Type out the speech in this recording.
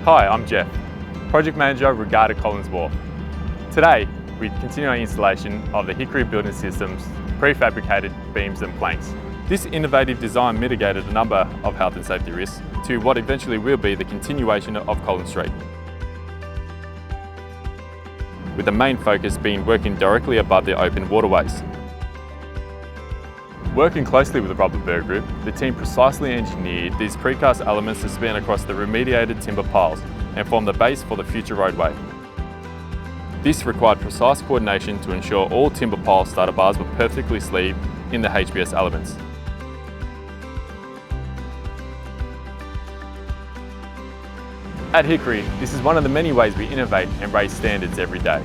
Hi, I'm Jeff, Project Manager Regatta Collins Wharf. Today, we continue our installation of the Hickory building system's prefabricated beams and planks. This innovative design mitigated a number of health and safety risks to what eventually will be the continuation of Collins Street, with the main focus being working directly above the open waterways. Working closely with the Rubberberg Group, the team precisely engineered these precast elements to span across the remediated timber piles and form the base for the future roadway. This required precise coordination to ensure all timber pile starter bars were perfectly sleeved in the HBS elements. At Hickory, this is one of the many ways we innovate and raise standards every day.